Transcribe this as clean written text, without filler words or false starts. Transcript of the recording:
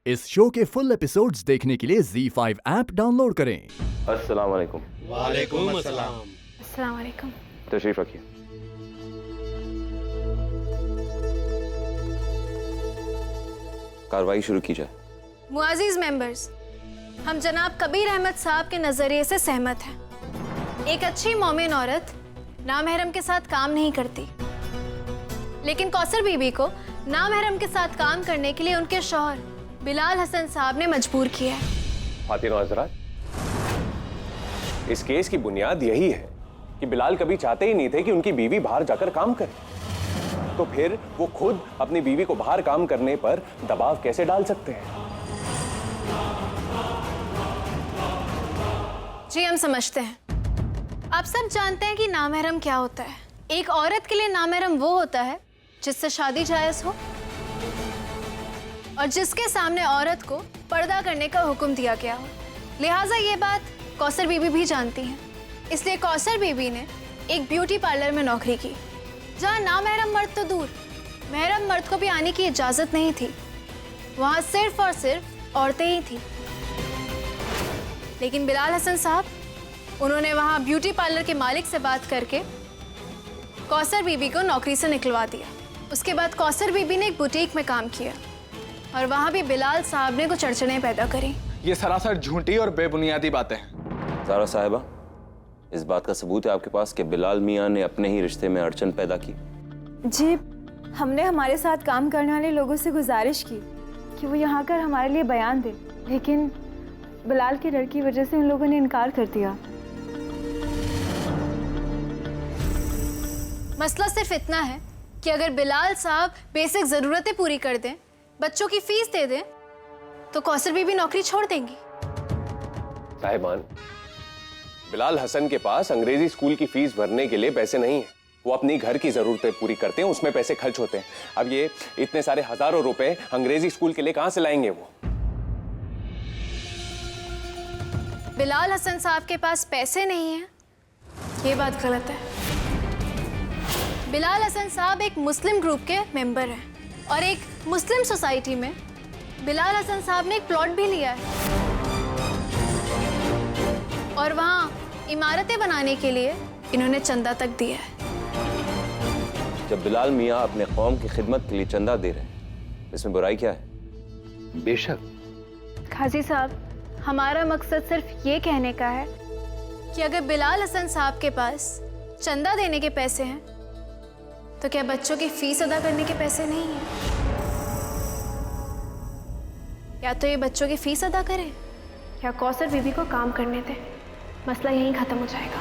इस शो के full episodes देखने के लिए ZEE5 ऐप डाउनलोड करें। अस्सलाम वालेकुम। वालेकुम अस्सलाम। अस्सलाम वालेकुम। तशरीफ रखिए। कार्रवाई शुरू की जाए। मुआजिज मेंबर्स, हम जनाब कबीर अहमद साहब के नजरिए से सहमत हैं। एक अच्छी मोमिन औरत नामहरम के साथ काम नहीं करती, लेकिन कौसर बीबी को नामहरम के साथ काम करने के लिए उनके शौहर बिलाल हसन साहब ने मजबूर किया है। खातिनों हज़रात, इस केस की बुनियाद यही है कि बिलाल कभी चाहते ही नहीं थे कि उनकी बीवी बाहर जाकर काम करे, तो फिर वो खुद अपनी बीवी को बाहर काम करने पर दबाव कैसे डाल सकते हैं? जी हम समझते हैं। आप सब जानते हैं कि नामहरम क्या होता है। एक औरत के लिए नामहरम वो होता है जिससे शादी जायज हो और जिसके सामने औरत को पर्दा करने का हुक्म दिया गया हो। लिहाजा ये बात कौसर बीबी भी जानती हैं। इसलिए कौसर बीबी ने एक ब्यूटी पार्लर में नौकरी की, जहाँ नामहरम मर्द तो दूर, महरम मर्द को भी आने की इजाज़त नहीं थी। वहाँ सिर्फ और सिर्फ औरतें ही थी। लेकिन बिलाल हसन साहब, उन्होंने वहाँ ब्यूटी पार्लर के मालिक से बात करके कौसर बीबी को नौकरी से निकलवा दिया। उसके बाद कौसर बीबी ने एक बुटीक में काम किया और वहाँ भी बिलाल साहब ने कुछ अड़चनें पैदा करी। ये सरासर झूठी और बेबुनियादी बातें हैं। ज़ारा साहिबा, इस बात का सबूत है आपके पास कि बिलाल मियाँ ने अपने ही रिश्ते में अड़चन पैदा की? जी, हमने हमारे साथ काम करने वाले लोगों से गुजारिश की कि वो यहाँ कर हमारे लिए बयान दें, लेकिन बिलाल के डर की वजह से उन लोगों ने इनकार कर दिया। मसला सिर्फ इतना है कि अगर बिलाल साहब बेसिक ज़रूरतें पूरी कर दें, बच्चों की फीस दे दें, तो कौसर बीबी नौकरी छोड़ देंगी। साहिबान, बिलाल हसन के पास अंग्रेजी स्कूल की फीस भरने के लिए पैसे नहीं है। वो अपनी घर की जरूरतें पूरी करते हैं, उसमें पैसे खर्च होते हैं। अब ये इतने सारे हजारों रुपए अंग्रेजी स्कूल के लिए कहां से लाएंगे वो? बिलाल हसन साहब के पास पैसे नहीं है, ये बात गलत है। बिलाल हसन साहब एक मुस्लिम ग्रुप के मेंबर हैं और एक मुस्लिम सोसाइटी में बिलाल हसन साहब ने एक प्लॉट भी लिया है और वहाँ इमारतें बनाने के लिए इन्होंने चंदा तक दिया है। जब बिलाल मियाँ अपने कौम की खिदमत के लिए चंदा दे रहे हैं, इसमें बुराई क्या है? बेशक खाजी साहब, हमारा मकसद सिर्फ ये कहने का है कि अगर बिलाल हसन साहब के पास चंदा देने के पैसे हैं, तो क्या बच्चों की फीस अदा करने के पैसे नहीं हैं? या तो ये बच्चों की फीस अदा करें या कौसर बीबी को काम करने दें। मसला यहीं खत्म हो जाएगा।